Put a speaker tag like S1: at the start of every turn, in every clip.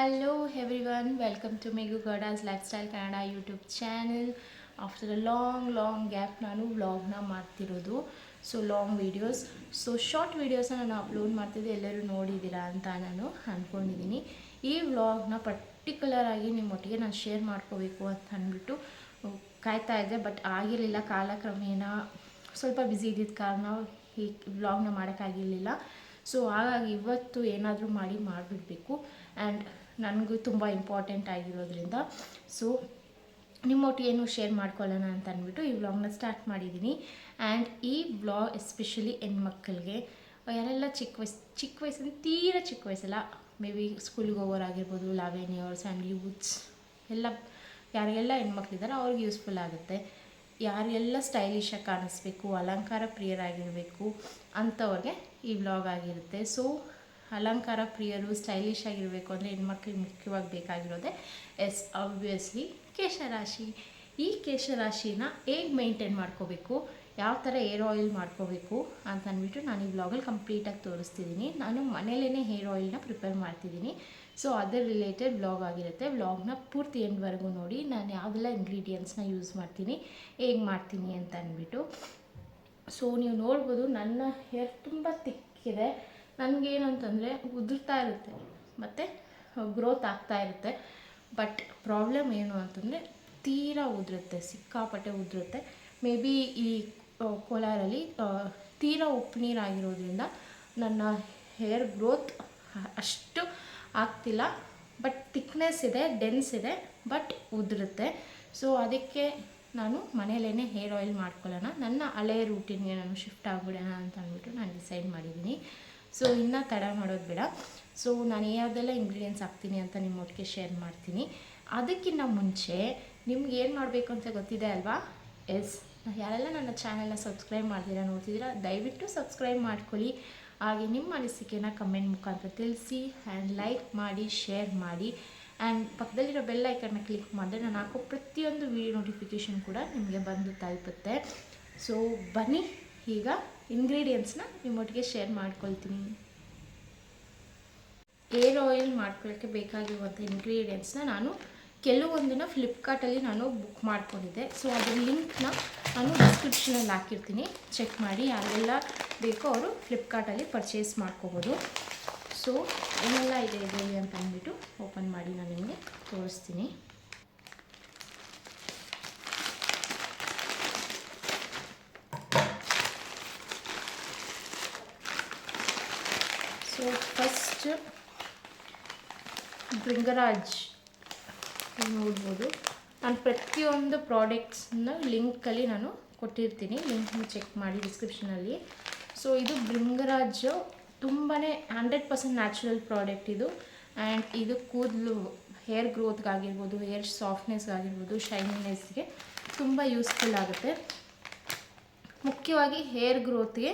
S1: Hello everyone, welcome to Megu Gada's Lifestyle Canada YouTube channel. After a long gap ನಾನು ವ್ಲಾಗ್ನ ಮಾಡ್ತಿರೋದು. So long videos, so short ವೀಡಿಯೋಸ್ನ ನಾನು upload ಮಾಡ್ತಿದ್ದೆ, ಎಲ್ಲರೂ ನೋಡಿದ್ದೀರಾ ಅಂತ ನಾನು ಅಂದ್ಕೊಂಡಿದ್ದೀನಿ. ಈ ವ್ಲಾಗ್ನ ಪರ್ಟಿಕ್ಯುಲರ್ ಆಗಿ ನಿಮ್ಮೊಟ್ಟಿಗೆ ನಾನು ಶೇರ್ ಮಾಡ್ಕೋಬೇಕು ಅಂತ ಅಂದ್ಬಿಟ್ಟು ಕಾಯ್ತಾ ಇದ್ದೆ, ಬಟ್ ಆಗಿರಲಿಲ್ಲ. ಕಾಲಕ್ರಮೇಣ ಸ್ವಲ್ಪ ಬ್ಯುಸಿ ಇದ್ದಿದ್ದ ಕಾರಣ ಈ ವ್ಲಾಗ್ನ ಮಾಡೋಕ್ಕಾಗಿರಲಿಲ್ಲ. ಸೊ ಹಾಗಾಗಿ ಇವತ್ತು ಏನಾದರೂ ಮಾಡಿಬಿಡಬೇಕು. ಆ್ಯಂಡ್ ನನಗೂ ತುಂಬ ಇಂಪಾರ್ಟೆಂಟ್ ಆಗಿರೋದ್ರಿಂದ ಸೊ ನಿಮ್ಮೊಟ್ಟಿಗೆ ಏನು ಶೇರ್ ಮಾಡ್ಕೊಳ್ಳೋಣ ಅಂತ ಅಂದ್ಬಿಟ್ಟು ಈ ವ್ಲಾಗ್ನ ಸ್ಟಾರ್ಟ್ ಮಾಡಿದ್ದೀನಿ. ಆ್ಯಂಡ್ ಈ ವ್ಲಾಗ್ ಎಸ್ಪೆಷಲಿ ಹೆಣ್ಮಕ್ಳಿಗೆ, ಯಾರೆಲ್ಲ ಚಿಕ್ಕ ವಯಸ್ಸಲ್ಲಿ ತೀರಾ ಚಿಕ್ಕ ವಯಸ್ಸಲ್ಲ, ಮೇ ಬಿ ಸ್ಕೂಲಿಗೆ ಹೋಗೋರಾಗಿರ್ಬೋದು, 11 ಇಯರ್ಸ್ ಆ್ಯಂಡ್ ಯೂತ್ಸ್ ಎಲ್ಲ ಯಾರಿಗೆಲ್ಲ ಹೆಣ್ಮಕ್ಳಿದ್ದಾರೆ ಅವ್ರಿಗೆ ಯೂಸ್ಫುಲ್ ಆಗುತ್ತೆ. ಯಾರಿಗೆಲ್ಲ ಸ್ಟೈಲಿಶಾಗಿ ಕಾಣಿಸ್ಬೇಕು, ಅಲಂಕಾರ ಪ್ರಿಯರಾಗಿರಬೇಕು ಅಂಥವ್ರಿಗೆ ಈ ವ್ಲಾಗ್ ಆಗಿರುತ್ತೆ. ಸೊ ಅಲಂಕಾರ ಪ್ರಿಯರು, ಸ್ಟೈಲಿಶ್ ಆಗಿರಬೇಕು ಅಂದರೆ ಹೆಣ್ಮಕ್ಳಿಗೆ ಮುಖ್ಯವಾಗಿ ಬೇಕಾಗಿರೋದೆ ಆಬ್ವಿಯಸ್ಲಿ ಕೇಶರಾಶಿ. ಈ ಕೇಶರಾಶಿನ ಹೇಗೆ ಮೇಂಟೈನ್ ಮಾಡ್ಕೋಬೇಕು, ಯಾವ ಥರ ಹೇರ್ ಆಯಿಲ್ ಮಾಡ್ಕೋಬೇಕು ಅಂತ ಅಂದ್ಬಿಟ್ಟು ನಾನು ಈ ವ್ಲಾಗಲ್ಲಿ ಕಂಪ್ಲೀಟಾಗಿ ತೋರಿಸ್ತಿದ್ದೀನಿ. ನಾನು ಮನೇಲೇ ಹೇರ್ ಆಯಿಲ್ನ ಪ್ರಿಪೇರ್ ಮಾಡ್ತಿದ್ದೀನಿ. ಸೊ ಅದರ ರಿಲೇಟೆಡ್ ವ್ಲಾಗ್ ಆಗಿರುತ್ತೆ. ವ್ಲಾಗ್ನ ಪೂರ್ತಿ ಎಂಡ್ವರೆಗೂ ನೋಡಿ. ನಾನು ಯಾವುದೆಲ್ಲ ಇಂಗ್ರೀಡಿಯೆಂಟ್ಸ್ನ ಯೂಸ್ ಮಾಡ್ತೀನಿ, ಹೇಗೆ ಮಾಡ್ತೀನಿ ಅಂತ ಅಂದ್ಬಿಟ್ಟು. ಸೊ ನೀವು ನೋಡ್ಬೋದು ನನ್ನ ಹೇರ್ ತುಂಬ ತಿಕ್ಕಿದೆ. ನನಗೇನಂತಂದರೆ ಉದುರ್ತಾ ಇರುತ್ತೆ ಮತ್ತು ಗ್ರೋತ್ ಆಗ್ತಾ ಇರುತ್ತೆ. ಬಟ್ ಪ್ರಾಬ್ಲಮ್ ಏನು ಅಂತಂದರೆ ತೀರಾ ಉದುರುತ್ತೆ, ಸಿಕ್ಕಾಪಟ್ಟೆ ಉದುರುತ್ತೆ. ಮೇ ಬಿ ಈ ಕೋಲಾರಲ್ಲಿ ತೀರಾ ಉಪ್ಪು ನೀರಾಗಿರೋದ್ರಿಂದ ನನ್ನ ಹೇರ್ ಗ್ರೋತ್ ಅಷ್ಟು ಆಗ್ತಿಲ್ಲ. ಬಟ್ ಥಿಕ್ನೆಸ್ ಇದೆ, ಡೆನ್ಸ್ ಇದೆ, ಬಟ್ ಉದುರುತ್ತೆ. ಸೊ ಅದಕ್ಕೆ ನಾನು ಮನೇಲೇ ಹೇರ್ ಆಯಿಲ್ ಮಾಡ್ಕೊಳ್ಳೋಣ, ನನ್ನ ಹಳೆಯ ರೂಟೀನ್ಗೆ ನಾನು ಶಿಫ್ಟ್ ಆಗಿಬಿಡೋಣ ಅಂತ ಅಂದ್ಬಿಟ್ಟು ನಾನು ಡಿಸೈಡ್ ಮಾಡಿದ್ದೀನಿ. ಸೊ ಇನ್ನೂ ತಡ ಮಾಡೋದು ಬೇಡ. ಸೊ ನಾನು ಯಾವುದೆಲ್ಲ ಇಂಗ್ರೀಡಿಯೆಂಟ್ಸ್ ಹಾಕ್ತೀನಿ ಅಂತ ನಿಮ್ಮೊಟ್ಟಿಗೆ ಶೇರ್ ಮಾಡ್ತೀನಿ. ಅದಕ್ಕಿಂತ ಮುಂಚೆ ನಿಮ್ಗೆ ಏನು ಮಾಡಬೇಕು ಅಂತ ಗೊತ್ತಿದೆ ಅಲ್ವಾ? ಯಾರೆಲ್ಲ ನನ್ನ ಚಾನೆಲ್ನ ಸಬ್ಸ್ಕ್ರೈಬ್ ಮಾಡ್ತೀರಾ, ನೋಡ್ತಿದ್ದೀರಾ, ದಯವಿಟ್ಟು ಸಬ್ಸ್ಕ್ರೈಬ್ ಮಾಡ್ಕೊಳ್ಳಿ. ಹಾಗೆ ನಿಮ್ಮ ಅನಿಸಿಕೆನ ಕಮೆಂಟ್ ಮುಖಾಂತರ ತಿಳಿಸಿ. ಆ್ಯಂಡ್ ಲೈಕ್ ಮಾಡಿ, ಶೇರ್ ಮಾಡಿ. ಆ್ಯಂಡ್ ಪಕ್ಕದಲ್ಲಿರೋ ಬೆಲ್ ಐಕನ್ನ ಕ್ಲಿಕ್ ಮಾಡಿದ್ರೆ ನಾನು ಹಾಕೋ ಪ್ರತಿಯೊಂದು ವೀಡಿಯೋ ನೋಟಿಫಿಕೇಷನ್ ಕೂಡ ನಿಮಗೆ ಬಂದು ತಲುಪುತ್ತೆ. ಸೊ ಬನ್ನಿ, ಈಗ ಇಂಗ್ರೀಡಿಯೆಂಟ್ಸ್ನ ನಿಮ್ಮೊಟ್ಟಿಗೆ ಶೇರ್ ಮಾಡ್ಕೊಳ್ತೀನಿ. ಹೇರ್ ಆಯಿಲ್ ಮಾಡ್ಕೊಳ್ಳೋಕ್ಕೆ ಬೇಕಾಗಿರುವಂಥ ಇಂಗ್ರೀಡಿಯೆಂಟ್ಸ್ನ ನಾನು ಕೆಲವೊಂದನ್ನು ಫ್ಲಿಪ್ಕಾರ್ಟಲ್ಲಿ ನಾನು ಬುಕ್ ಮಾಡ್ಕೊಂಡಿದ್ದೆ. ಸೊ ಅದ್ರ ಲಿಂಕ್ನ ನಾನು ಡಿಸ್ಕ್ರಿಪ್ಷನಲ್ಲಿ ಹಾಕಿರ್ತೀನಿ, ಚೆಕ್ ಮಾಡಿ. ಯಾರೆಲ್ಲ ಬೇಕೋ ಅವರು ಫ್ಲಿಪ್ಕಾರ್ಟಲ್ಲಿ ಪರ್ಚೇಸ್ ಮಾಡ್ಕೋಬೋದು. ಸೊ ಏನೆಲ್ಲ ಇದೆ ಇದರಲ್ಲಿ ಅಂತ ಅಂದ್ಬಿಟ್ಟು ಓಪನ್ ಮಾಡಿ ನಾನು ನಿಮಗೆ ತೋರಿಸ್ತೀನಿ. ಸೊ ಫಸ್ಟ್ ಭೃಂಗರಾಜ್ ನೋಡ್ಬೋದು. ನಾನು ಪ್ರತಿಯೊಂದು ಪ್ರಾಡಕ್ಟ್ಸ್ನ ಲಿಂಕಲ್ಲಿ ನಾನು ಕೊಟ್ಟಿರ್ತೀನಿ, ಲಿಂಕ್ನ ಚೆಕ್ ಮಾಡಿ ಡಿಸ್ಕ್ರಿಪ್ಷನಲ್ಲಿ. ಸೊ ಇದು ಭೃಂಗರಾಜು ತುಂಬಾ 100% ನ್ಯಾಚುರಲ್ ಪ್ರಾಡಕ್ಟ್ ಇದು. ಆ್ಯಂಡ್ ಇದು ಕೂದಲು ಹೇರ್ ಗ್ರೋತ್ಗಾಗಿರ್ಬೋದು, ಹೇರ್ ಸಾಫ್ಟ್ನೆಸ್ಗಾಗಿರ್ಬೋದು, ಶೈನಿನೆಸ್ಗೆ ತುಂಬ ಯೂಸ್ಫುಲ್ ಆಗುತ್ತೆ. ಮುಖ್ಯವಾಗಿ ಹೇರ್ ಗ್ರೋತ್ಗೆ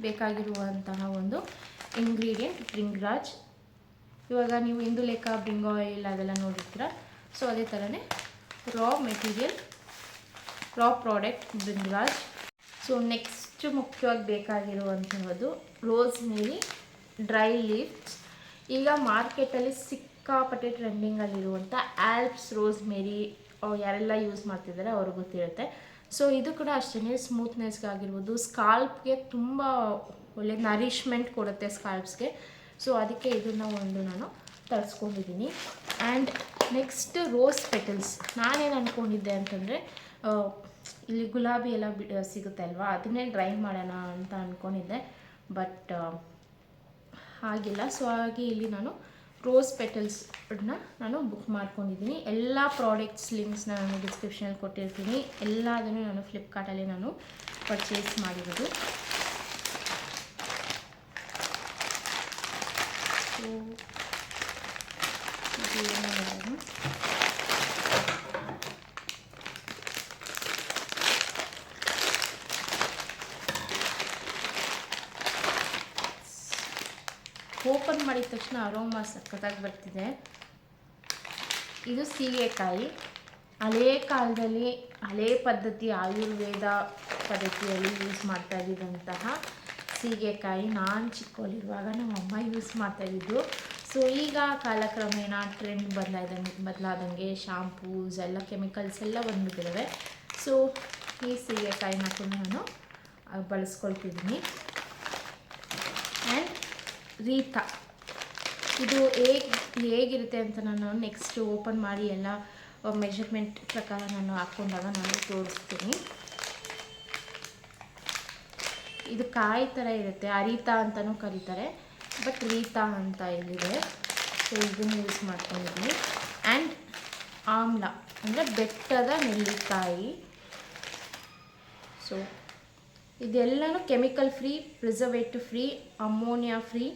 S1: ಬೇಕಾಗಿರುವಂತಹ ಒಂದು ಇಂಗ್ರೀಡಿಯೆಂಟ್ ಭೃಂಗರಾಜ್. ಇವಾಗ ನೀವು ಇಂದುಲೇಖ, ಬ್ರಿಂಗ್ ಆಯಿಲ್ ಅದೆಲ್ಲ ನೋಡಿರ್ತೀರ. ಸೊ ಅದೇ ಥರನೇ ರಾ ಮೆಟೀರಿಯಲ್, ರಾ ಪ್ರಾಡಕ್ಟ್ ಭೃಂಗರಾಜ್. ಸೊ ನೆಕ್ಸ್ಟ್ ಮುಖ್ಯವಾಗಿ ಬೇಕಾಗಿರುವಂಥದ್ದು ರೋಸ್ಮೇರಿ ಡ್ರೈ ಲೀವ್ಸ್. ಈಗ ಮಾರ್ಕೆಟಲ್ಲಿ ಸಿಕ್ಕಾಪಟ್ಟೆ ಟ್ರೆಂಡಿಂಗಲ್ಲಿರುವಂಥ ಆಲ್ಪ್ಸ್ ರೋಸ್ಮೇರಿ ಯಾರೆಲ್ಲ ಯೂಸ್ ಮಾಡ್ತಿದ್ದಾರೆ ಅವ್ರಿಗೆ ಗೊತ್ತಿರುತ್ತೆ. ಸೊ ಇದು ಕೂಡ ಅಷ್ಟೇ ಸ್ಮೂತ್ನೆಸ್ಗಾಗಿರ್ಬೋದು, ಸ್ಕಾಲ್ಪ್ಗೆ ತುಂಬ ಒಳ್ಳೆ ನರಿಷ್ಮೆಂಟ್ ಕೊಡುತ್ತೆ ಸ್ಕಾಲ್ಪ್ಸ್ಗೆ. ಸೊ ಅದಕ್ಕೆ ಇದನ್ನು ಒಂದು ನಾನು ತರಿಸ್ಕೊಂಡಿದ್ದೀನಿ. And next rose petals. ನಾನೇನು ಅಂದ್ಕೊಂಡಿದ್ದೆ ಅಂತಂದರೆ ಇಲ್ಲಿ ಗುಲಾಬಿ ಎಲ್ಲ ಸಿಗುತ್ತೆ ಅಲ್ವಾ, ಅದನ್ನೇ ಡ್ರೈ ಮಾಡೋಣ ಅಂತ ಅಂದ್ಕೊಂಡಿದ್ದೆ, ಬಟ್ ಆಗಿಲ್ಲ. ಸೊ ಹಾಗೆ ಇಲ್ಲಿ ನಾನು ರೋಸ್ ಪೆಟಲ್ಸ್ನ ನಾನು ಬುಕ್ ಮಾಡ್ಕೊಂಡಿದ್ದೀನಿ. ಎಲ್ಲ ಪ್ರಾಡಕ್ಟ್ಸ್ ಲಿಂಕ್ಸ್ನ ನಾನು ಡಿಸ್ಕ್ರಿಪ್ಷನಲ್ಲಿ ಕೊಟ್ಟಿರ್ತೀನಿ. ಎಲ್ಲದನ್ನು ನಾನು ಫ್ಲಿಪ್ಕಾರ್ಟಲ್ಲಿ ನಾನು ಪರ್ಚೇಸ್ ಮಾಡಿರೋದು. ಸೊ ಓಪನ್ ಮಾಡಿದ ತಕ್ಷಣ ಅರೋಮಾ ಸಖತ್ತಾಗಿ ಬರ್ತಿದೆ. ಇದು ಸೀಗೆಕಾಯಿ. ಹಳೇ ಕಾಲದಲ್ಲಿ ಹಳೇ ಪದ್ಧತಿ, ಆಯುರ್ವೇದ ಪದ್ಧತಿಯಲ್ಲಿ ಯೂಸ್ ಮಾಡ್ತಾ ಇದ್ದಂತಹ ಸೀಗೆಕಾಯಿ. ನಾನು ಚಿಕ್ಕವಳಿರುವಾಗ ನಮ್ಮ ಅಮ್ಮ ಯೂಸ್ ಮಾಡ್ತಾಯಿದ್ದು. ಸೊ ಈಗ ಕಾಲಕ್ರಮೇಣ ಟ್ರೆಂಡ್ ಬದಲಾದಂಗೆ ಶಾಂಪೂಸ್ ಎಲ್ಲ ಕೆಮಿಕಲ್ಸ್ ಎಲ್ಲ ಬಂದುಬಿಟ್ಟಿದ್ದಾವೆ. ಸೊ ಈ ಸೀಗೆಕಾಯಿನ ಕೂಡ ನಾನು ಬಳಸ್ಕೊಳ್ತಿದ್ದೀನಿ. ಆ್ಯಂಡ್ ರೀತಾ ಇದು ಹೇಗಿರುತ್ತೆ ಅಂತ ನಾನು ನೆಕ್ಸ್ಟ್ ಓಪನ್ ಮಾಡಿ ಎಲ್ಲ ಮೆಷರ್ಮೆಂಟ್ ಪ್ರಕಾರ ನಾನು ಹಾಕ್ಕೊಂಡಾಗ ನಾನು ತೋರಿಸ್ತೀನಿ. ಇದು ಕಾಯಿ ಥರ ಇರುತ್ತೆ, ಅರಿತಾ ಅಂತಲೂ ಕರೀತಾರೆ, ಬಟ್ ರೀತಾ ಅಂತ ಇಲ್ಲಿದೆ. ಸೊ ಇದನ್ನು ಯೂಸ್ ಮಾಡ್ಕೊಂಡಿದ್ದೀನಿ. ಆ್ಯಂಡ್ ಆಮ್ಲ ಅಂದರೆ ಬೆಟ್ಟದ ನೆಲ್ಲಿಕಾಯಿ. ಸೊ ಇದೆಲ್ಲನೂ chemical free, preservative free, ammonia free,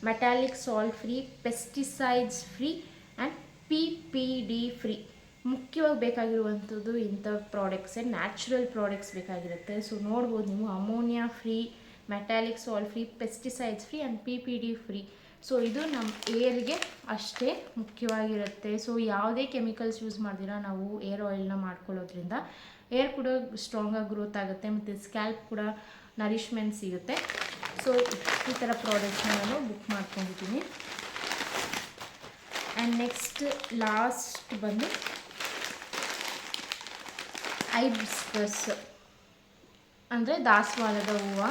S1: metallic salt free, pesticides free and PPD free. ಮುಖ್ಯವಾಗಿ ಬೇಕಾಗಿರುವಂಥದ್ದು ಇಂಥ ಪ್ರಾಡಕ್ಟ್ಸೇ, ನ್ಯಾಚುರಲ್ ಪ್ರಾಡಕ್ಟ್ಸ್ ಬೇಕಾಗಿರುತ್ತೆ. ಸೊ ನೋಡ್ಬೋದು ನೀವು, ammonia free, metallic salt free, pesticides free and PPD free. So ಇದು ನಮ್ಮ ಏರ್ಗೆ ಅಷ್ಟೇ ಮುಖ್ಯವಾಗಿರುತ್ತೆ. ಸೊ ಯಾವುದೇ ಕೆಮಿಕಲ್ಸ್ ಯೂಸ್ ಮಾಡ್ದಿರ ನಾವು ಏರ್ ಆಯಿಲ್ನ ಮಾಡ್ಕೊಳ್ಳೋದ್ರಿಂದ ಏರ್ ಕೂಡ ಸ್ಟ್ರಾಂಗಾಗಿ ಗ್ರೋತ್ ಆಗುತ್ತೆ ಮತ್ತು ಸ್ಕ್ಯಾಲ್ಪ್ ಕೂಡ ನರಿಷ್ಮೆಂಟ್ ಸಿಗುತ್ತೆ. ಸೊ ಈ ಥರ ಪ್ರಾಡಕ್ಟ್ಸ್ನ ನಾನು ಬುಕ್ ಮಾಡ್ಕೊಂಡಿದ್ದೀನಿ. ಆ್ಯಂಡ್ ನೆಕ್ಸ್ಟ್ ಲಾಸ್ಟ್ ಬಂದು ಹೈಬಿಸ್ಕಸ್ ಅಂದರೆ ದಾಸವಾಳದ ಹೂವು.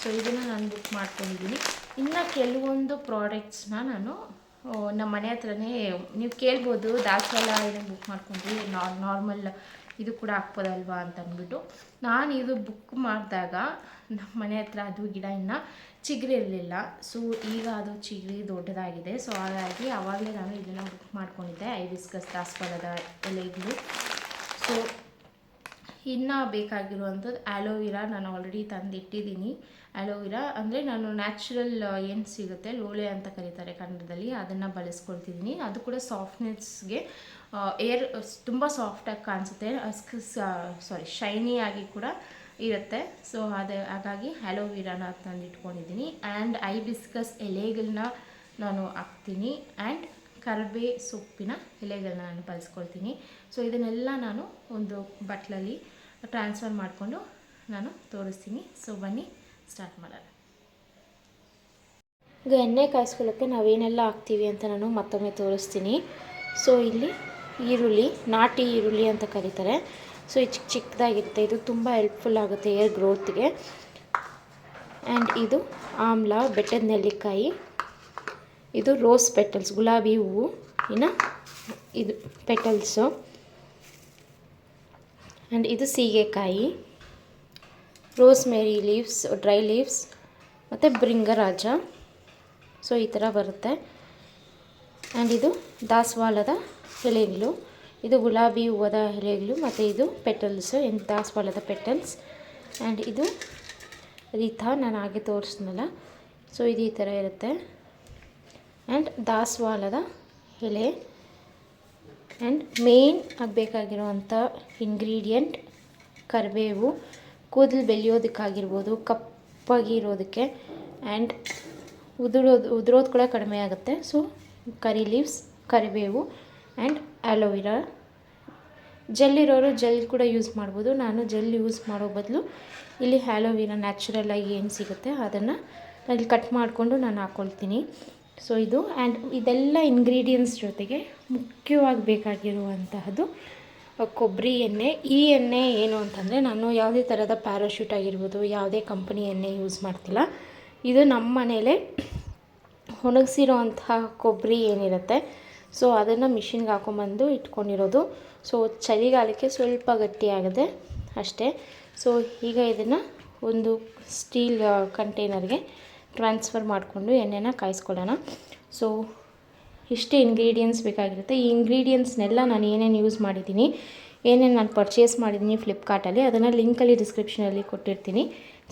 S1: ಸೊ ಇದನ್ನು ನಾನು ಬುಕ್ ಮಾಡ್ಕೊಂಡಿದ್ದೀನಿ. ಇನ್ನು ಕೆಲವೊಂದು ಪ್ರಾಡಕ್ಟ್ಸ್ನ ನಾನು ನಮ್ಮ ಮನೆ ಹತ್ರನೇ, ನೀವು ಕೇಳ್ಬೋದು ದಾಸವಾಳ ಏನಕ್ಕೆ ಬುಕ್ ಮಾಡ್ಕೊಂಡ್ರಿ, ನಾರ್ಮಲ್ ಇದು ಕೂಡ ಹಾಕ್ಬೋದಲ್ವಾ ಅಂತ ಅಂದ್ಬಿಟ್ಟು. ನಾನು ಇದು ಬುಕ್ ಮಾಡಿದಾಗ ನಮ್ಮ ಮನೆ ಹತ್ರ ಅದು ಗಿಡ ಇನ್ನೂ ಚಿಗುರಿರಲಿಲ್ಲ. ಸೊ ಈಗ ಅದು ಚಿಗುರಿ ದೊಡ್ಡದಾಗಿದೆ. ಸೊ ಹಾಗಾಗಿ ಆವಾಗಲೇ ನಾನು ಇದನ್ನು ಬುಕ್ ಮಾಡ್ಕೊಂಡಿದ್ದೆ, ಹೈಬಿಸ್ಕಸ್ ದಾಸವಾಳದ ಎಲೆಗಳು. ಸೊ ಇನ್ನು ಬೇಕಾಗಿರುವಂಥದ್ದು ಆ್ಯಲೋವಿರಾ ನಾನು ಆಲ್ರೆಡಿ ತಂದಿಟ್ಟಿದ್ದೀನಿ. ಆ್ಯಲೋವಿರಾ ಅಂದರೆ ನಾನು ನ್ಯಾಚುರಲ್ ಏನು ಸಿಗುತ್ತೆ, ಲೋಳೆ ಅಂತ ಕರೀತಾರೆ ಕನ್ನಡದಲ್ಲಿ, ಅದನ್ನು ಬಳಸ್ಕೊಳ್ತಿದ್ದೀನಿ. ಅದು ಕೂಡ ಸಾಫ್ಟ್ನೆಸ್ಗೆ, ಏರ್ ತುಂಬ ಸಾಫ್ಟಾಗಿ ಕಾಣಿಸುತ್ತೆ, ಶೈನಿಯಾಗಿ ಕೂಡ ಇರುತ್ತೆ. ಸೊ ಹಾಗಾಗಿ ಆ್ಯಲೋವಿರಾನ ತಂದಿಟ್ಕೊಂಡಿದ್ದೀನಿ. ಆ್ಯಂಡ್ ಹೈಬಿಸ್ಕಸ್ ಎಲೆಗಳನ್ನ ನಾನು ಹಾಕ್ತೀನಿ. ಆ್ಯಂಡ್ ಕರಿಬೇ ಸೊಪ್ಪಿನ ಎಲೆಗಳನ್ನ ನಾನು ಬಳಸ್ಕೊಳ್ತೀನಿ. ಸೊ ಇದನ್ನೆಲ್ಲ ನಾನು ಒಂದು ಬಟ್ಲಲ್ಲಿ ಟ್ರಾನ್ಸ್ಫರ್ ಮಾಡಿಕೊಂಡು ನಾನು ತೋರಿಸ್ತೀನಿ. ಸೊ ಬನ್ನಿ ಸ್ಟಾರ್ಟ್ ಮಾಡೋಣ. ಈಗ ಎಣ್ಣೆ ಕಾಯಿಸ್ಕೊಳ್ಳೋಕ್ಕೆ ನಾವೇನೆಲ್ಲ ಹಾಕ್ತೀವಿ ಅಂತ ನಾನು ಮತ್ತೊಮ್ಮೆ ತೋರಿಸ್ತೀನಿ. ಸೊ ಇಲ್ಲಿ ಈರುಳ್ಳಿ, ನಾಟಿ ಈರುಳ್ಳಿ ಅಂತ ಕರೀತಾರೆ. ಸೊ ಇದು ಚಿಕ್ಕದಾಗಿರುತ್ತೆ, ಇದು ತುಂಬ ಹೆಲ್ಪ್ಫುಲ್ ಆಗುತ್ತೆ ಏರ್ ಗ್ರೋತ್ಗೆ. ಆ್ಯಂಡ್ ಇದು ಆಮ್ಲ, ಬೆಟ್ಟದ ನೆಲ್ಲಿಕಾಯಿ, ಇದು ರೋಸ್ ಪೆಟಲ್ಸ್, ಗುಲಾಬಿ ಹೂವು, ಇನ್ನು ಇದು ಪೆಟಲ್ಸು. ಆ್ಯಂಡ್ ಇದು ಸೀಗೆಕಾಯಿ, ರೋಸ್ಮೇರಿ ಲೀವ್ಸ್, ಡ್ರೈ ಲೀವ್ಸ್ ಮತ್ತು ಭೃಂಗರಾಜ. ಸೊ ಈ ಥರ ಬರುತ್ತೆ. ಆ್ಯಂಡ್ ಇದು ದಾಸವಾಳದ ಎಲೆಗಳು, ಇದು ಗುಲಾಬಿ ಹೂವದ ಎಲೆಗಳು ಮತ್ತು ಇದು ಪೆಟಲ್ಸು, ದಾಸವಾಳದ ಪೆಟಲ್ಸ್. ಆ್ಯಂಡ್ ಇದು ರೀತಾ, ನಾನು ಹಾಗೆ ತೋರಿಸ್ನಲ್ಲ. ಸೊ ಇದು ಈ ಥರ ಇರುತ್ತೆ. ಆ್ಯಂಡ್ ದಾಸವಾಳದ ಎಲೆ. ಆ್ಯಂಡ್ ಮೇನ್ ಆಗಬೇಕಾಗಿರುವಂಥ ಇಂಗ್ರೀಡಿಯೆಂಟ್ ಕರಿಬೇವು, ಕೂದಲು ಬೆಳೆಯೋದಕ್ಕಾಗಿರ್ಬೋದು, ಕಪ್ಪಾಗಿರೋದಕ್ಕೆ. ಆ್ಯಂಡ್ ಉದುರೋದು ಕೂಡ ಕಡಿಮೆ ಆಗುತ್ತೆ. ಸೊ ಕರಿ ಲೀವ್ಸ್, ಕರಿಬೇವು ಆ್ಯಂಡ್ ಆ್ಯಲೋವಿರಾ. ಜೆಲ್ ಇರೋರು ಜೆಲ್ ಕೂಡ ಯೂಸ್ ಮಾಡ್ಬೋದು. ನಾನು ಜೆಲ್ ಯೂಸ್ ಮಾಡೋ ಬದಲು ಇಲ್ಲಿ ಆ್ಯಲೋವಿರಾ ನ್ಯಾಚುರಲಾಗಿ ಏನು ಸಿಗುತ್ತೆ ಅದನ್ನು ಅಲ್ಲಿ ಕಟ್ ಮಾಡಿಕೊಂಡು ನಾನು ಹಾಕ್ಕೊಳ್ತೀನಿ. ಸೊ ಇದು ಆ್ಯಂಡ್ ಇದೆಲ್ಲ ಇಂಗ್ರೀಡಿಯೆಂಟ್ಸ್ ಜೊತೆಗೆ ಮುಖ್ಯವಾಗಿ ಬೇಕಾಗಿರುವಂತಹದ್ದು ಕೊಬ್ಬರಿ ಎಣ್ಣೆ. ಈ ಎಣ್ಣೆ ಏನು ಅಂತಂದರೆ, ನಾನು ಯಾವುದೇ ಥರದ ಪ್ಯಾರಾಶೂಟ್ ಆಗಿರ್ಬೋದು, ಯಾವುದೇ ಕಂಪನಿ ಎಣ್ಣೆ ಯೂಸ್ ಮಾಡ್ತಿಲ್ಲ. ಇದು ನಮ್ಮ ಮನೇಲೇ ಒಣಗಿಸಿರೋ ಅಂತಹ ಕೊಬ್ಬರಿ ಏನಿರುತ್ತೆ, ಸೊ ಅದನ್ನು ಮಿಷಿನ್ಗೆ ಹಾಕೊಂಬಂದು ಇಟ್ಕೊಂಡಿರೋದು. ಸೊ ಚಳಿಗಾಲಕ್ಕೆ ಸ್ವಲ್ಪ ಗಟ್ಟಿಯಾಗುತ್ತೆ ಅಷ್ಟೇ. ಸೊ ಈಗ ಇದನ್ನು ಒಂದು ಸ್ಟೀಲ್ ಕಂಟೈನರ್ಗೆ ಟ್ರಾನ್ಸ್ಫರ್ ಮಾಡಿಕೊಂಡು ಎಣ್ಣೆನ ಕಾಯಿಸ್ಕೊಳ್ಳೋಣ. ಸೊ ಇಷ್ಟೇ ಇಂಗ್ರೀಡಿಯೆಂಟ್ಸ್ ಬೇಕಾಗಿರುತ್ತೆ. ಈ ಇಂಗ್ರೀಡಿಯೆಂಟ್ಸ್ನೆಲ್ಲ ನಾನು ಏನೇನು ಯೂಸ್ ಮಾಡಿದ್ದೀನಿ, ಏನೇನು ನಾನು ಪರ್ಚೇಸ್ ಮಾಡಿದ್ದೀನಿ ಫ್ಲಿಪ್ಕಾರ್ಟಲ್ಲಿ, ಅದನ್ನು ಲಿಂಕಲ್ಲಿ ಡಿಸ್ಕ್ರಿಪ್ಷನಲ್ಲಿ ಕೊಟ್ಟಿರ್ತೀನಿ,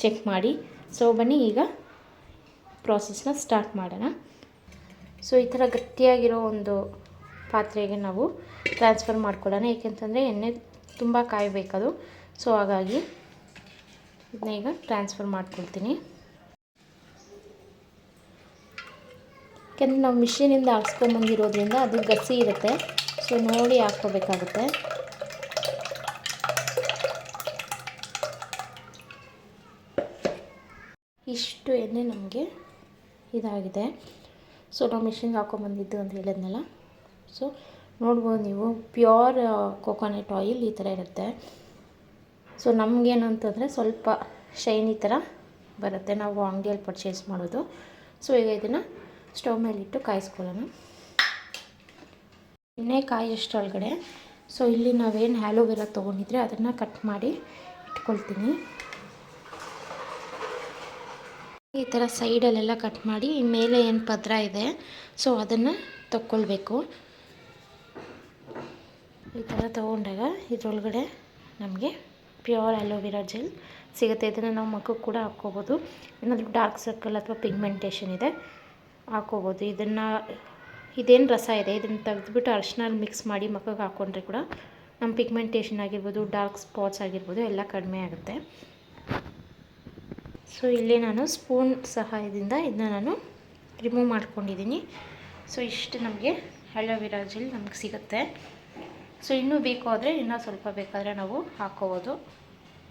S1: ಚೆಕ್ ಮಾಡಿ. ಸೊ ಬನ್ನಿ ಈಗ ಪ್ರಾಸೆಸ್ನ ಸ್ಟಾರ್ಟ್ ಮಾಡೋಣ. ಸೊ ಈ ಥರ ಗಟ್ಟಿಯಾಗಿರೋ ಒಂದು ಪಾತ್ರೆಗೆ ನಾವು ಟ್ರಾನ್ಸ್ಫರ್ ಮಾಡ್ಕೊಳ್ಳೋಣ. ಏಕೆಂತಂದರೆ ಎಣ್ಣೆ ತುಂಬ ಕಾಯಬೇಕದು. ಸೊ ಹಾಗಾಗಿ ಇದನ್ನ ಈಗ ಟ್ರಾನ್ಸ್ಫರ್ ಮಾಡ್ಕೊಳ್ತೀನಿ. ಯಾಕೆಂದರೆ ನಾವು ಮಿಷಿನಿಂದ ಹಾಕ್ಸ್ಕೊಂಬಂದಿರೋದ್ರಿಂದ ಅದು ಗಸಿ ಇರುತ್ತೆ. ಸೊ ನೋಡಿ ಹಾಕ್ಕೋಬೇಕಾಗುತ್ತೆ. ಇಷ್ಟು ಎಣ್ಣೆ ನಮಗೆ ಇದಾಗಿದೆ. ಸೊ ನಾವು ಮಿಷಿನ್ಗೆ ಹಾಕೊಂಬಂದಿದ್ದು ಅಂತ ಹೇಳಿದ್ನಲ್ಲ. ಸೊ ನೋಡ್ಬೋದು ನೀವು, ಪ್ಯೂರ್ ಕೋಕೋನಟ್ ಆಯಿಲ್ ಈ ಥರ ಇರುತ್ತೆ. ಸೊ ನಮಗೇನು ಅಂತಂದರೆ ಸ್ವಲ್ಪ ಶೈನಿ ಥರ ಬರುತ್ತೆ ನಾವು ಅಂಗಡಿಯಲ್ಲಿ ಪರ್ಚೇಸ್ ಮಾಡೋದು. ಸೊ ಈಗ ಇದನ್ನು ಸ್ಟವ್ ಮೇಲಿಟ್ಟು ಕಾಯಿಸ್ಕೊಳ್ಳೋಣ. ಎಣ್ಣೆ ಕಾಯಿಷ್ಟೊಳಗಡೆ ಸೊ ಇಲ್ಲಿ ನಾವೇನು ಆ್ಯಲೋವೆರಾ ತೊಗೊಂಡಿದ್ರೆ ಅದನ್ನು ಕಟ್ ಮಾಡಿ ಇಟ್ಕೊಳ್ತೀನಿ. ಈ ಥರ ಸೈಡಲ್ಲೆಲ್ಲ ಕಟ್ ಮಾಡಿ ಮೇಲೆ ಏನು ಪದರ ಇದೆ ಸೊ ಅದನ್ನು ತಗೊಳ್ಬೇಕು. ಈ ಥರ ತೊಗೊಂಡಾಗ ಇದರೊಳಗಡೆ ನಮಗೆ ಪ್ಯೂರ್ ಆ್ಯಲೋವೆರಾ ಜೆಲ್ ಸಿಗುತ್ತೆ. ಇದನ್ನು ನಾವು ಮಕ್ಕಕ್ಕೆ ಕೂಡ ಹಾಕ್ಕೋಬೋದು. ಏನಾದರೂ ಡಾರ್ಕ್ ಸರ್ಕಲ್ ಅಥವಾ ಪಿಗ್ಮೆಂಟೇಷನ್ ಇದೆ ಹಾಕ್ಕೋಬೋದು. ಇದೇನು ರಸ ಇದೆ ಇದನ್ನು ತೆಗೆದುಬಿಟ್ಟು ಅರಿಶಿನಲ್ಲಿ ಮಿಕ್ಸ್ ಮಾಡಿ ಮಕ್ಕಕ್ಕೆ ಹಾಕ್ಕೊಂಡ್ರೆ ಕೂಡ ನಮ್ಮ ಪಿಗ್ಮೆಂಟೇಷನ್ ಆಗಿರ್ಬೋದು, ಡಾರ್ಕ್ ಸ್ಪಾಟ್ಸ್ ಆಗಿರ್ಬೋದು ಎಲ್ಲ ಕಡಿಮೆ ಆಗುತ್ತೆ. ಸೊ ಇಲ್ಲಿ ನಾನು ಸ್ಪೂನ್ ಸಹಾಯದಿಂದ ಇದನ್ನ ನಾನು ರಿಮೂವ್ ಮಾಡ್ಕೊಂಡಿದ್ದೀನಿ. ಸೊ ಇಷ್ಟು ನಮಗೆ ಆ್ಯಲೋವೆರಾ ಜೆಲ್ ನಮಗೆ ಸಿಗುತ್ತೆ. ಸೊ ಇನ್ನೂ ಬೇಕು ಆದರೆ ಇನ್ನೂ ಸ್ವಲ್ಪ ಬೇಕಾದರೆ ನಾವು ಹಾಕ್ಕೋಬೋದು.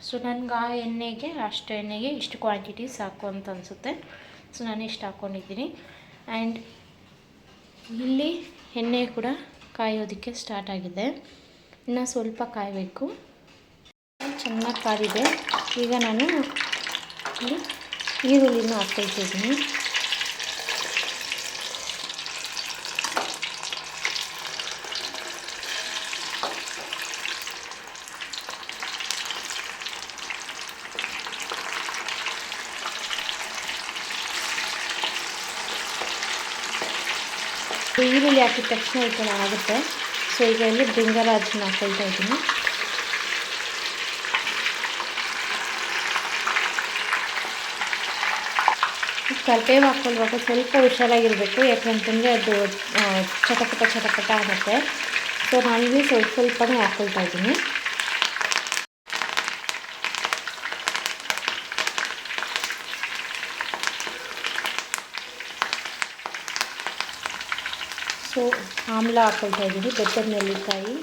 S1: ಸೊ ನನಗೆ ಆ ಎಣ್ಣೆಗೆ ಅಷ್ಟು ಎಣ್ಣೆಗೆ ಇಷ್ಟು ಕ್ವಾಂಟಿಟಿ ಸಾಕು ಅಂತ ಅನಿಸುತ್ತೆ. ಸೊ ನಾನು ಇಷ್ಟು ಹಾಕ್ಕೊಂಡಿದ್ದೀನಿ. ಆ್ಯಂಡ್ ಇಲ್ಲಿ ಎಣ್ಣೆ ಕೂಡ ಕಾಯೋದಕ್ಕೆ ಸ್ಟಾರ್ಟ್ ಆಗಿದೆ. ಇನ್ನು ಸ್ವಲ್ಪ ಕಾಯಬೇಕು. ಚೆನ್ನಾಗಿ ಕಾದಿದೆ. ಈಗ ನಾನು ಇಲ್ಲಿ ಈರುಳ್ಳಿನ ಹಾಕ್ಕೊಳ್ತಿದ್ದೀನಿ. ಈರುಳ್ಳಿ ಹಾಕಿದ ತಕ್ಷಣ ಈ ಥರ ಆಗುತ್ತೆ. ಸೊ ಈಗ ಇಲ್ಲಿ ಬೃಂಗರಾಜನ ಹಾಕ್ಕೊಳ್ತಾ ಇದ್ದೀನಿ. ಕರಿಬೇವು ಹಾಕ್ಕೊಳ್ಳುವಾಗ ಸ್ವಲ್ಪ ಹುಷಾರಾಗಿರಬೇಕು, ಯಾಕಂತಂದರೆ ಅದು ಚಟಪಟ ಆಗುತ್ತೆ. ಸೊ ನಾನಿಲ್ಲಿ ಸ್ವಲ್ಪನೇ ಹಾಕ್ಕೊಳ್ತಾ ಇದ್ದೀನಿ. ಸೊ ಆಮ್ಲ ಹಾಕ್ಕೊಳ್ತಾ ಇದ್ದೀನಿ, ಬೆಟ್ಟದ ನೆಲ್ಲಿಕಾಯಿ,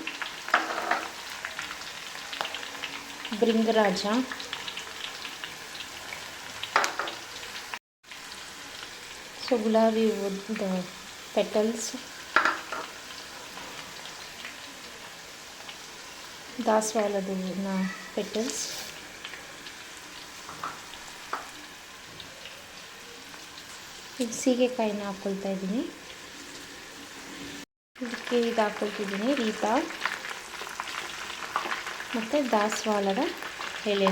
S1: ಬೃಂಗರಾಜ, ಸೊ ಗುಲಾಬಿ ಹೂವದ ಪೆಟಲ್ಸ್, ದಾಸವಾಳದ ಹೂವಿನ ಪೆಟಲ್ಸ್, ಸೀಗೆಕಾಯಿನ ಹಾಕ್ಕೊಳ್ತಾ ಇದ್ದೀನಿ. ಇದಕ್ಕೆ ಇದು ಹಾಕ್ಕೊಳ್ತಿದ್ದೀನಿ ರೀತಾ ಮತ್ತು ದಾಸವಾಳದ ಎಲೆ.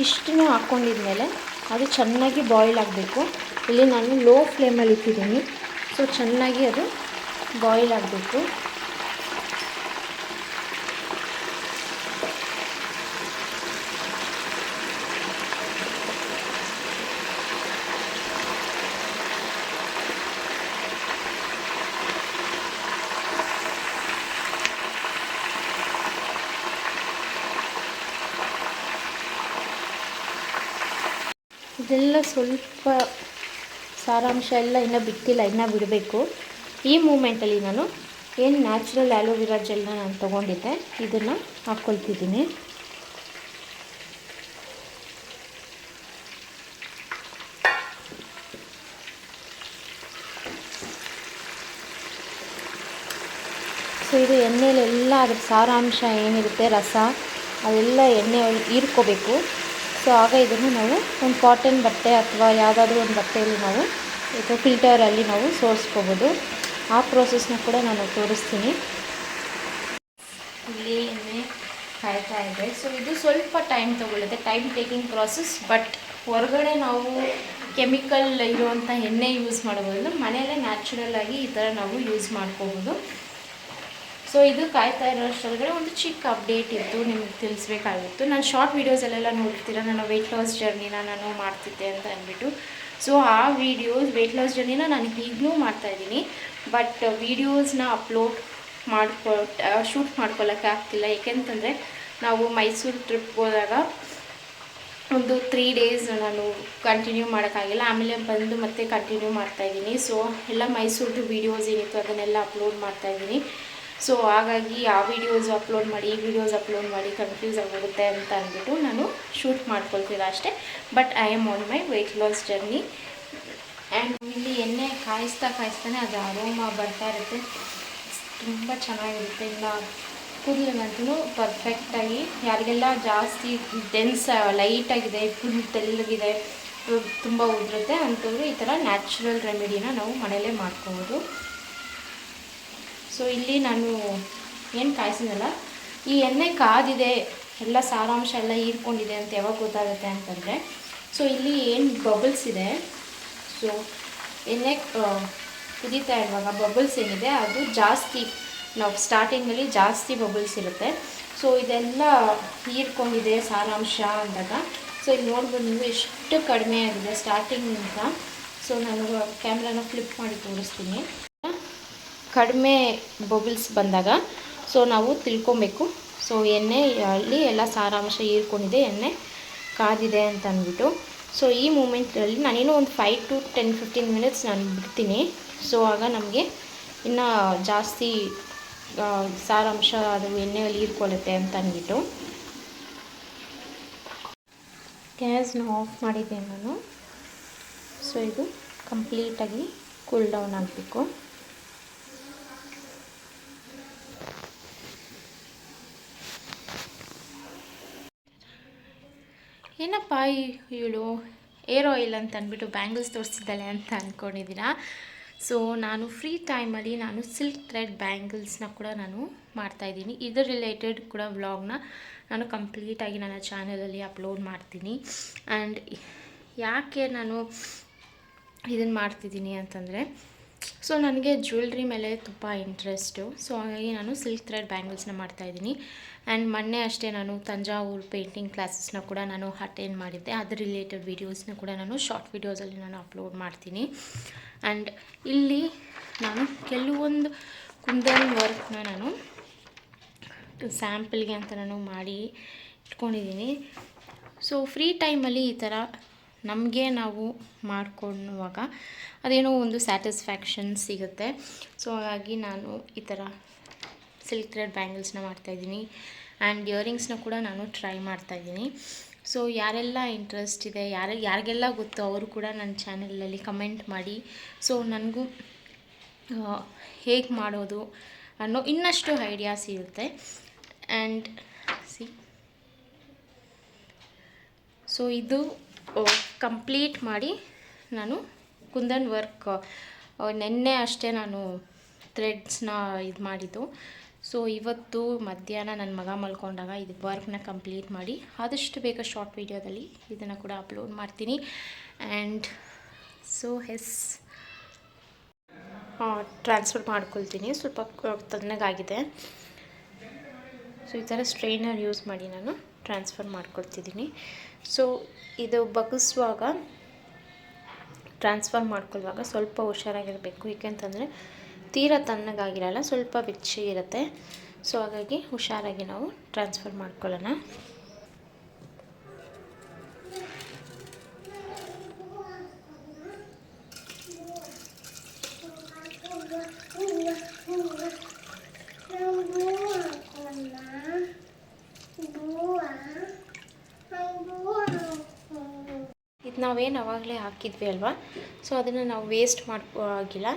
S1: ಇಷ್ಟನ್ನು ಹಾಕ್ಕೊಂಡಿದ್ಮೇಲೆ ಅದು ಚೆನ್ನಾಗಿ ಬಾಯ್ಲ್ ಆಗಬೇಕು. ಇಲ್ಲಿ ನಾನು ಲೋ ಫ್ಲೇಮಲ್ಲಿ ಇಟ್ಟಿದ್ದೀನಿ. ಸೊ ಚೆನ್ನಾಗಿ ಅದು ಬಾಯ್ಲ್ ಆಗಬೇಕು. ಇದೆಲ್ಲ ಸ್ವಲ್ಪ ಸಾರಾಂಶ ಎಲ್ಲ ಇನ್ನೂ ಬಿಟ್ಟಿಲ್ಲ, ಇನ್ನೂ ಬಿಡಬೇಕು. ಈ ಮೂಮೆಂಟಲ್ಲಿ ನಾನು ಏನು ನ್ಯಾಚುರಲ್ ಆ್ಯಲೋವೆರಾ ಜೆಲ್ನ ನಾನು ತೊಗೊಂಡಿದ್ದೆ ಇದನ್ನು ಹಾಕ್ಕೊಳ್ತಿದ್ದೀನಿ. ಸೊ ಇದು ಎಣ್ಣೆಲೆಲ್ಲ ಅದ್ರ ಸಾರಾಂಶ ಏನಿರುತ್ತೆ ರಸ ಅದೆಲ್ಲ ಎಣ್ಣೆ ಹೀರ್ಕೋಬೇಕು. ಸೊ ಆಗ ಇದನ್ನು ನಾವು ಒಂದು ಕಾಟನ್ ಬಟ್ಟೆ ಅಥವಾ ಯಾವುದಾದ್ರೂ ಒಂದು ಬಟ್ಟೆಯಲ್ಲಿ ನಾವು ಇದು ಫಿಲ್ಟರಲ್ಲಿ ನಾವು ಸೋರಿಸ್ಕೋಬೋದು. ಆ ಪ್ರೋಸೆಸ್ನ ಕೂಡ ನಾನು ತೋರಿಸ್ತೀನಿ. ಇಲ್ಲಿ ಎಣ್ಣೆ ಕಾಯ್ತಾ ಇದೆ. ಸೊ ಇದು ಸ್ವಲ್ಪ ಟೈಮ್ ತೊಗೊಳ್ಳುತ್ತೆ, ಟೈಮ್ ಟೇಕಿಂಗ್ ಪ್ರಾಸೆಸ್. ಬಟ್ ಹೊರಗಡೆ ನಾವು ಕೆಮಿಕಲ್ ಇರುವಂಥ ಎಣ್ಣೆ ಯೂಸ್ ಮಾಡೋದ್ರಿಂದ ಮನೆಯಲ್ಲೇ ನ್ಯಾಚುರಲ್ ಆಗಿ ಈ ಥರ ನಾವು ಯೂಸ್ ಮಾಡ್ಕೋಬೋದು. ಸೊ ಇದು ಕಾಯ್ತಾ ಇರೋಷ್ಟೊಳಗಡೆ ಒಂದು ಚಿಕ್ಕ ಅಪ್ಡೇಟ್ ಇತ್ತು, ನಿಮಗೆ ತಿಳಿಸ್ಬೇಕಾಗಿತ್ತು. ನಾನು ಶಾರ್ಟ್ ವೀಡಿಯೋಸಲ್ಲೆಲ್ಲ ನೋಡ್ತೀರ, ನಾನು ವೆಯ್ಟ್ ಲಾಸ್ ಜರ್ನಿನ ನಾನು ಮಾಡ್ತಿದ್ದೆ ಅಂತ ಅಂದ್ಬಿಟ್ಟು. ಸೊ ಆ ವೆಯ್ಟ್ ಲಾಸ್ ಜರ್ನಿನ ನಾನು ಈಗಲೂ ಮಾಡ್ತಾಯಿದ್ದೀನಿ. ಬಟ್ ವೀಡಿಯೋಸ್ನ ಅಪ್ಲೋಡ್ ಶೂಟ್ ಮಾಡ್ಕೊಳ್ಳೋಕ್ಕೆ ಆಗ್ತಿಲ್ಲ. ಏಕೆಂತಂದರೆ ನಾವು ಮೈಸೂರು ಟ್ರಿಪ್ಗೆ ಹೋದಾಗ ಒಂದು 3 days ನಾನು ಕಂಟಿನ್ಯೂ ಮಾಡೋಕ್ಕಾಗಿಲ್ಲ. ಆಮೇಲೆ ಬಂದು ಮತ್ತೆ ಕಂಟಿನ್ಯೂ ಮಾಡ್ತಾಯಿದ್ದೀನಿ. ಸೊ ಎಲ್ಲ ಮೈಸೂರದ್ದು ವೀಡಿಯೋಸ್ ಏನಿತ್ತು ಅದನ್ನೆಲ್ಲ ಅಪ್ಲೋಡ್ ಮಾಡ್ತಾಯಿದ್ದೀನಿ. ಸೊ ಹಾಗಾಗಿ ಆ ವಿಡಿಯೋಸ್ ಅಪ್ಲೋಡ್ ಮಾಡಿ ಈ ವಿಡಿಯೋಸ್ ಅಪ್ಲೋಡ್ ಮಾಡಿ ಕನ್ಫ್ಯೂಸ್ ಆಗೋಗುತ್ತೆ ಅಂತ ಅಂದ್ಬಿಟ್ಟು ನಾನು ಶೂಟ್ ಮಾಡ್ಕೊಳ್ತಿಲ್ಲ ಅಷ್ಟೇ. But I am on my weight loss journey. And ಇಲ್ಲಿ ಎಣ್ಣೆ ಕಾಯಿಸ್ತಾನೆ ಅದು ಅರೋಮಾ ಬರ್ತಾ ಇರುತ್ತೆ, ತುಂಬ ಚೆನ್ನಾಗಿರುತ್ತೆ. ಇನ್ನು ಕೂದಲಿಗಂತೂ ಪರ್ಫೆಕ್ಟಾಗಿ, ಯಾರಿಗೆಲ್ಲ ಜಾಸ್ತಿ ಡೆನ್ಸ್ ಲೈಟಾಗಿದೆ, ಕೂದಲು ತೆಳ್ಳಗಿದೆ, ತುಂಬ ಉದುರುತ್ತೆ ಅಂಥವ್ರು ಈ ಥರ ನ್ಯಾಚುರಲ್ ರೆಮಿಡಿನ ನಾವು ಮನೆಯಲ್ಲೇ ಮಾಡ್ಕೋಬೋದು. ಸೊ ಇಲ್ಲಿ ನಾನು ಏನು ಕಾಯಿಸಿದಲ್ಲ, ಈ ಎಣ್ಣೆ ಕಾದಿದೆ, ಎಲ್ಲ ಸಾರಾಂಶ ಎಲ್ಲ ಹೀರ್ಕೊಂಡಿದೆ ಅಂತ ಯಾವಾಗ ಗೊತ್ತಾಗುತ್ತೆ ಅಂತಂದರೆ, ಸೊ ಇಲ್ಲಿ ಏನು ಬಬಲ್ಸ್ ಇದೆ, ಸೊ ಎಣ್ಣೆ ಕುದೀತಾ ಇರುವಾಗ ಬಬಲ್ಸ್ ಏನಿದೆ ಅದು ಜಾಸ್ತಿ, ನಾವು ಸ್ಟಾರ್ಟಿಂಗಲ್ಲಿ ಜಾಸ್ತಿ ಬಬಲ್ಸ್ ಇರುತ್ತೆ. ಸೊ ಇದೆಲ್ಲ ಹೀರ್ಕೊಂಡಿದೆ ಸಾರಾಂಶ ಅಂದಾಗ, ಸೊ ಇಲ್ಲಿ ನೋಡ್ಬೋದು ನೀವು ಎಷ್ಟು ಕಡಿಮೆ ಆಗಿದೆ ಸ್ಟಾರ್ಟಿಂಗಿಂತ. ಸೊ ನಾನು ಕ್ಯಾಮ್ರಾನ ಫ್ಲಿಪ್ ಮಾಡಿ ತೋರಿಸ್ತೀನಿ. ಕಡಿಮೆ ಬಬಲ್ಸ್ ಬಂದಾಗ ಸೊ ನಾವು ತಿಳ್ಕೊಬೇಕು, ಸೊ ಎಣ್ಣೆ ಅಲ್ಲಿ ಎಲ್ಲ ಸಾರಾಂಶ ಹೀರ್ಕೊಂಡಿದೆ, ಎಣ್ಣೆ ಕಾದಿದೆ ಅಂತ ಅಂದ್ಬಿಟ್ಟು. ಸೊ ಈ ಮೂಮೆಂಟಲ್ಲಿ ನಾನೇನೋ ಒಂದು 5 to 10-15 ಮಿನಿಟ್ಸ್ ನಾನು ಬಿಡ್ತೀನಿ. ಸೊ ಆಗ ನಮಗೆ ಇನ್ನೂ ಜಾಸ್ತಿ ಸಾರಾಂಶ ಅದು ಎಣ್ಣೆಯಲ್ಲಿ ಹೀರ್ಕೊಳ್ಳುತ್ತೆ ಅಂತ ಅಂದ್ಬಿಟ್ಟು ಗ್ಯಾಸ್ನ ಆಫ್ ಮಾಡಿದ್ದೆ ನಾನು. ಸೊ ಇದು ಕಂಪ್ಲೀಟಾಗಿ ಕೂಲ್ ಡೌನ್ ಆಗಬೇಕು. ಏನಪ್ಪ ಇವಳು ಏರ್ ಆಯಿಲ್ ಅಂತ ಅಂದ್ಬಿಟ್ಟು ಬ್ಯಾಂಗಲ್ಸ್ ತೋರಿಸಿದ್ದಾಳೆ ಅಂತ ಅಂದ್ಕೊಂಡಿದ್ದೀರಾ. ಸೊ ನಾನು ಫ್ರೀ ಟೈಮಲ್ಲಿ ನಾನು ಸಿಲ್ಕ್ ಥ್ರೆಡ್ ಬ್ಯಾಂಗಲ್ಸ್ನ ಕೂಡ ನಾನು ಮಾಡ್ತಾಯಿದ್ದೀನಿ. ಇದರ ರಿಲೇಟೆಡ್ ಕೂಡ ವ್ಲಾಗ್ನ ನಾನು ಕಂಪ್ಲೀಟಾಗಿ ನನ್ನ ಚಾನಲಲ್ಲಿ ಅಪ್ಲೋಡ್ ಮಾಡ್ತೀನಿ. ಆ್ಯಂಡ್ ಯಾಕೆ ನಾನು ಇದನ್ನು ಮಾಡ್ತಿದ್ದೀನಿ ಅಂತಂದರೆ, ಸೊ ನನಗೆ ಜ್ಯುವೆಲ್ರಿ ಮೇಲೆ ತುಂಬ ಇಂಟ್ರೆಸ್ಟು. ಸೊ ಹಾಗಾಗಿ ನಾನು ಸಿಲ್ಕ್ ಥ್ರೆಡ್ ಬ್ಯಾಂಗಲ್ಸ್ನ ಮಾಡ್ತಾಯಿದ್ದೀನಿ. ಆ್ಯಂಡ್ ಮೊನ್ನೆ ಅಷ್ಟೇ ನಾನು ತಂಜಾವೂರು ಪೇಂಟಿಂಗ್ ಕ್ಲಾಸಸ್ನ ಕೂಡ ನಾನು ಅಟೆಂಡ್ ಮಾಡಿದ್ದೆ. ಅದ್ರ ರಿಲೇಟೆಡ್ ವೀಡಿಯೋಸ್ನ ಕೂಡ ನಾನು ಶಾರ್ಟ್ ವೀಡಿಯೋಸಲ್ಲಿ ನಾನು ಅಪ್ಲೋಡ್ ಮಾಡ್ತೀನಿ. ಆ್ಯಂಡ್ ಇಲ್ಲಿ ನಾನು ಕೆಲವೊಂದು ಕುಂದನ್ ವರ್ಕ್ನ ನಾನು ಸ್ಯಾಂಪಲ್ಗೆ ಅಂತ ನಾನು ಮಾಡಿ ಇಟ್ಕೊಂಡಿದ್ದೀನಿ. ಸೊ ಫ್ರೀ ಟೈಮಲ್ಲಿ ಈ ಥರ ನಮಗೆ ನಾವು ಮಾಡ್ಕೊಳ್ಳುವಾಗ ಅದೇನೋ ಒಂದು ಸ್ಯಾಟಿಸ್ಫ್ಯಾಕ್ಷನ್ ಸಿಗುತ್ತೆ. ಸೊ ಹಾಗಾಗಿ ನಾನು ಈ ಥರ ಸಿಲ್ಕ್ ಥ್ರೆಡ್ ಬ್ಯಾಂಗಲ್ಸ್ನ ಮಾಡ್ತಾಯಿದ್ದೀನಿ. ಆ್ಯಂಡ್ ಇಯರಿಂಗ್ಸ್ನ ಕೂಡ ನಾನು ಟ್ರೈ ಮಾಡ್ತಾಯಿದ್ದೀನಿ. ಸೊ ಯಾರೆಲ್ಲ ಇಂಟ್ರೆಸ್ಟ್ ಇದೆ, ಯಾರಿಗೆಲ್ಲ ಗೊತ್ತೋ ಅವರು ಕೂಡ ನನ್ನ ಚಾನಲಲ್ಲಿ ಕಮೆಂಟ್ ಮಾಡಿ. ಸೊ ನನಗೂ ಹೇಗೆ ಮಾಡೋದು ಅನ್ನೋ ಇನ್ನಷ್ಟು ಐಡಿಯಾಸ್ ಇರುತ್ತೆ. ಆ್ಯಂಡ್ ಸೊ ಇದು ಕಂಪ್ಲೀಟ್ ಮಾಡಿ ನಾನು ಕುಂದನ್ ವರ್ಕ್ ನೆನ್ನೆ ಅಷ್ಟೇ ನಾನು ಥ್ರೆಡ್ಸ್ನ ಇದು ಮಾಡಿದ್ದು. ಸೊ ಇವತ್ತು ಮಧ್ಯಾಹ್ನ ನನ್ನ ಮಗ ಮಲ್ಕೊಂಡಾಗ ಇದು ವರ್ಕ್ನ ಕಂಪ್ಲೀಟ್ ಮಾಡಿ ಆದಷ್ಟು ಬೇಗ ಶಾರ್ಟ್ ವೀಡಿಯೋದಲ್ಲಿ ಇದನ್ನು ಕೂಡ ಅಪ್ಲೋಡ್ ಮಾಡ್ತೀನಿ. ಆ್ಯಂಡ್ ಸೊ ಟ್ರಾನ್ಸ್ಫರ್ ಮಾಡ್ಕೊಳ್ತೀನಿ. ಸ್ವಲ್ಪ ತಣ್ಣಗಾಗಿದೆ. ಸೊ ಈ ಥರ ಸ್ಟ್ರೈನರ್ ಯೂಸ್ ಮಾಡಿ ನಾನು ಟ್ರಾನ್ಸ್ಫರ್ ಮಾಡ್ಕೊಳ್ತಿದ್ದೀನಿ. ಸೊ ಇದು ಬಗ್ಗಿಸುವಾಗ, ಟ್ರಾನ್ಸ್ಫರ್ ಮಾಡ್ಕೊಳ್ಳುವಾಗ ಸ್ವಲ್ಪ ಹುಷಾರಾಗಿರಬೇಕು. ಏಕೆಂತಂದರೆ ತೀರಾ ತಣ್ಣಗಾಗಿರಲ್ಲ, ಸ್ವಲ್ಪ ಬೆಚ್ಚಗಿರುತ್ತೆ. ಸೊ ಹಾಗಾಗಿ ಹುಷಾರಾಗಿ ನಾವು ಟ್ರಾನ್ಸ್ಫರ್ ಮಾಡ್ಕೊಳ್ಳೋಣ. ಇದು ನಾವೇನು ಆವಾಗಲೇ ಹಾಕಿದ್ವಿ ಅಲ್ವಾ, ಸೊ ಅದನ್ನು ನಾವು ವೇಸ್ಟ್ ಆಗಿಲ್ಲ.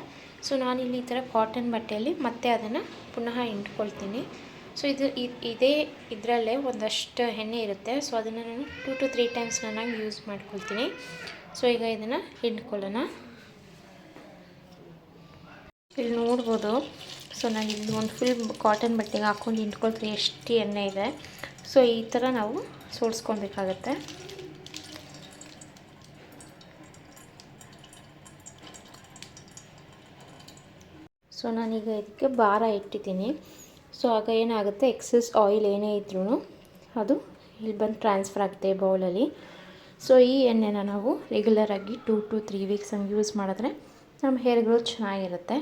S1: ಸೊ ನಾನಿಲ್ಲಿ ಈ ಥರ ಕಾಟನ್ ಬಟ್ಟೆಯಲ್ಲಿ ಮತ್ತೆ ಅದನ್ನು ಪುನಃ ಇಂಟ್ಕೊಳ್ತೀನಿ. ಸೊ ಇದೇ ಇದರಲ್ಲೇ ಒಂದಷ್ಟು ಎಣ್ಣೆ ಇರುತ್ತೆ. ಸೊ ಅದನ್ನು ನಾನು 2 to 3 ಟೈಮ್ಸ್ ನಾನು ಯೂಸ್ ಮಾಡ್ಕೊಳ್ತೀನಿ. ಸೊ ಈಗ ಇದನ್ನು ಹಿಂಡ್ಕೊಳ್ಳೋಣ. ಇಲ್ಲಿ ನೋಡ್ಬೋದು. ಸೊ ನಾನು ಇಲ್ಲಿ ಒಂದು ಫುಲ್ ಕಾಟನ್ ಬಟ್ಟೆಗೆ ಹಾಕ್ಕೊಂಡು ಹಿಂಡ್ಕೊಳ್ತೀನಿ ಎಷ್ಟು ಎಣ್ಣೆ ಇದೆ. ಸೊ ಈ ಥರ ನಾವು ಸೋಡಿಸ್ಕೊಳ್ಬೇಕಾಗತ್ತೆ. ಸೊ ನಾನೀಗ ಇದಕ್ಕೆ ಭಾರ ಇಟ್ಟಿದ್ದೀನಿ. ಸೊ ಆಗ ಏನಾಗುತ್ತೆ, ಎಕ್ಸಸ್ ಆಯಿಲ್ ಏನೇ ಇದ್ರೂ ಅದು ಇಲ್ಲಿ ಬಂದು ಟ್ರಾನ್ಸ್ಫರ್ ಆಗುತ್ತೆ ಬೌಲಲ್ಲಿ. ಸೊ ಈ ಎಣ್ಣೆನ ನಾವು ರೆಗ್ಯುಲರಾಗಿ 2 to 3 ವೀಕ್ಸ್ ಹಂಗೆ ಯೂಸ್ ಮಾಡಿದ್ರೆ ನಮ್ಮ ಹೇರ್ ಗ್ರೋತ್ ಚೆನ್ನಾಗಿರುತ್ತೆ.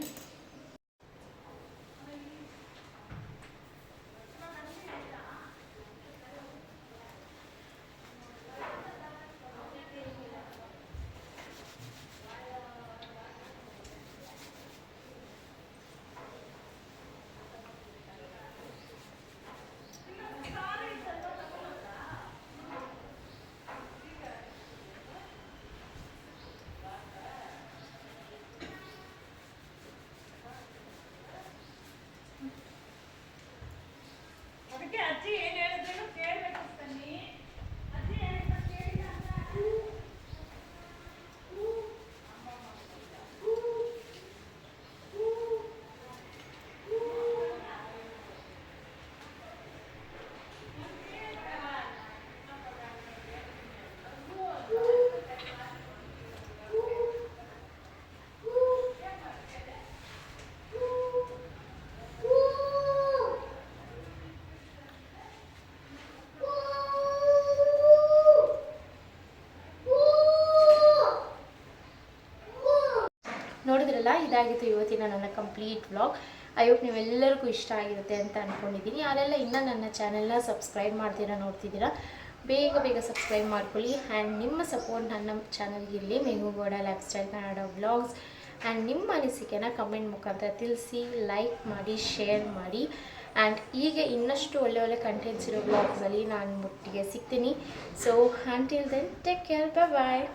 S1: ಏನಿಲ್ಲ, ಇದಾಗಿತ್ತು ಇವತ್ತಿನ ನನ್ನ ಕಂಪ್ಲೀಟ್ ವ್ಲಾಗ್. ಐ ಹೋಪ್ ನೀವೆಲ್ಲರಿಗೂ ಇಷ್ಟ ಆಗಿರುತ್ತೆ ಅಂತ ಅಂದ್ಕೊಂಡಿದ್ದೀನಿ. ಯಾರೆಲ್ಲ ಇನ್ನೂ ನನ್ನ ಚಾನೆಲ್ನ ಸಬ್ಸ್ಕ್ರೈಬ್ ಮಾಡ್ತೀರಾ ನೋಡ್ತಿದ್ದೀರಾ, ಬೇಗ ಬೇಗ ಸಬ್ಸ್ಕ್ರೈಬ್ ಮಾಡ್ಕೊಳ್ಳಿ. ಆ್ಯಂಡ್ ನಿಮ್ಮ ಸಪೋರ್ಟ್ ನನ್ನ ಚಾನಲ್ಗೆ ಇರಲಿ, Meghu Gowda lifestyle Kannada vlogs. And ನಿಮ್ಮ ಅನಿಸಿಕೆನ ಕಮೆಂಟ್ ಮುಖಾಂತರ ತಿಳಿಸಿ, ಲೈಕ್ ಮಾಡಿ, ಶೇರ್ ಮಾಡಿ. ಆ್ಯಂಡ್ ಹೀಗೆ ಇನ್ನಷ್ಟು ಒಳ್ಳೆ ಒಳ್ಳೆ ಕಂಟೆಂಟ್ಸ್ ಇರೋ ವ್ಲಾಗ್ಸಲ್ಲಿ ನಾನು ಮುಟ್ಟಿಗೆ ಸಿಗ್ತೀನಿ. So until then take care, bye ಬಾಯ್.